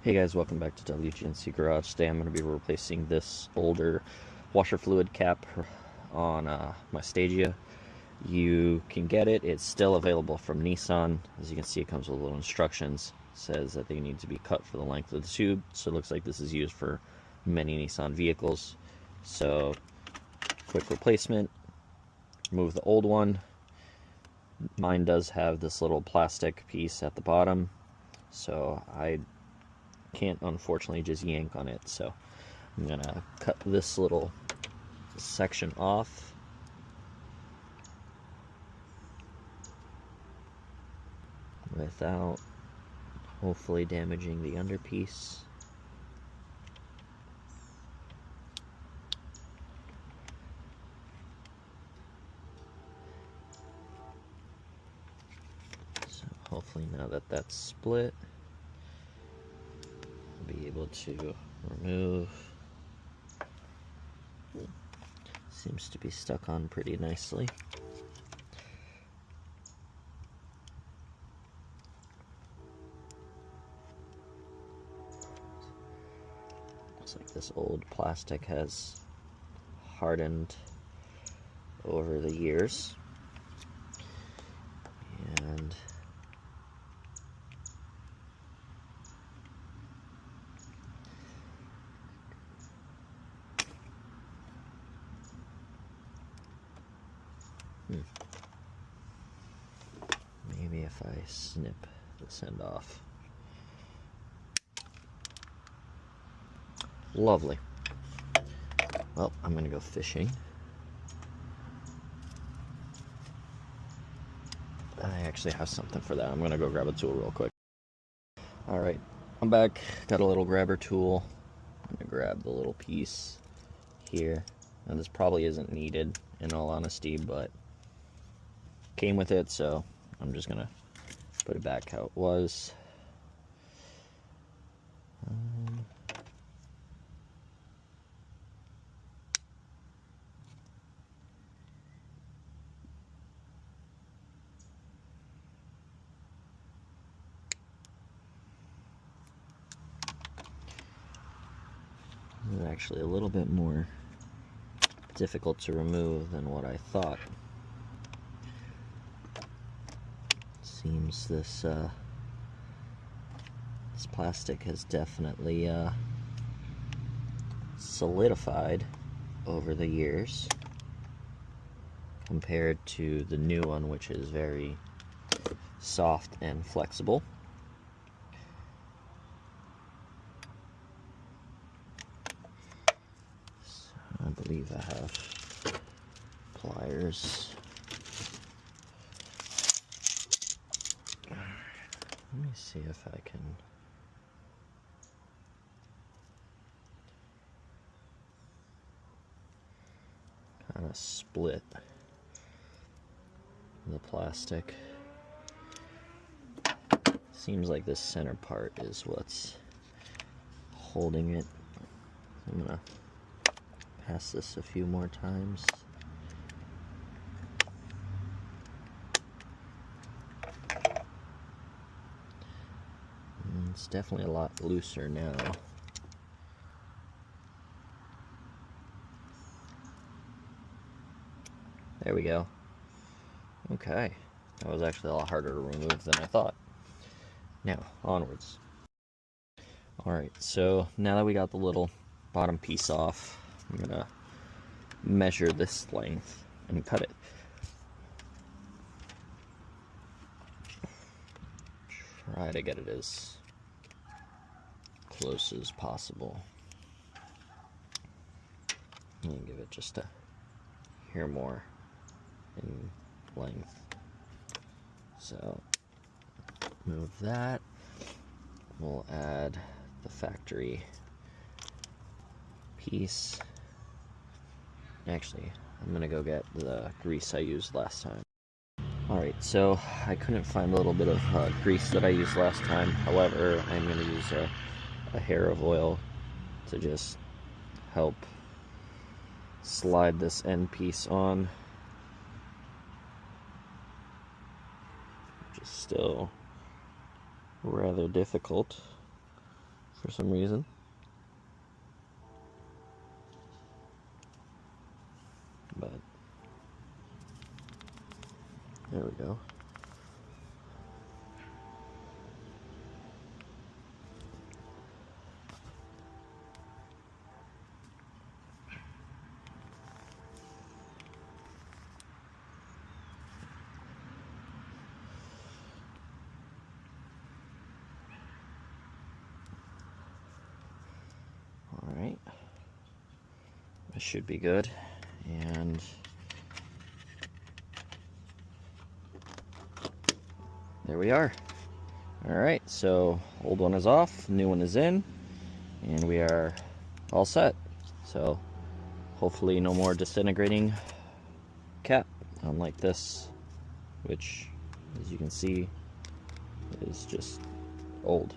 Hey guys, welcome back to WGNC Garage. Today I'm going to be replacing this older washer fluid cap on my Stagea. You can get it. It's still available from Nissan. As you can see, it comes with little instructions. It says that they need to be cut for the length of the tube. So it looks like this is used for many Nissan vehicles. So quick replacement. Remove the old one. Mine does have this little plastic piece at the bottom. So I can't unfortunately just yank on it, so I'm gonna cut this little section off. Without hopefully damaging the underpiece. So hopefully now that that's split, be able to remove. Seems to be stuck on pretty nicely. Looks like this old plastic has hardened over the years. And maybe if I snip this end off. Lovely. Well, I'm gonna go fishing. I actually have something for that. I'm gonna go grab a tool real quick. Alright, I'm back. Got a little grabber tool. I'm gonna grab the little piece here. Now this probably isn't needed in all honesty, but came with it, so I'm just gonna put it back how it was. It's actually a little bit more difficult to remove than what I thought. Seems this plastic has definitely solidified over the years compared to the new one, which is very soft and flexible. So I believe I have pliers. Let me see if I can kind of split the plastic. Seems like this center part is what's holding it. I'm gonna pass this a few more times. And it's definitely a lot looser now. There we go. Okay, that was actually a lot harder to remove than I thought. Now, onwards. Alright, so now that we got the little bottom piece off, I'm gonna measure this length and cut it. Try to get it as close as possible. And give it just a hair more in length. So move that. We'll add the factory piece. Actually, I'm gonna go get the grease I used last time. Alright, so I couldn't find a little bit of grease that I used last time. However, I'm gonna use a hair of oil to just help slide this end piece on. Which is still rather difficult for some reason. But there we go. Alright, this should be good, and there we are. Alright, so old one is off, new one is in, and we are all set. So hopefully no more disintegrating cap, unlike this, which as you can see is just old.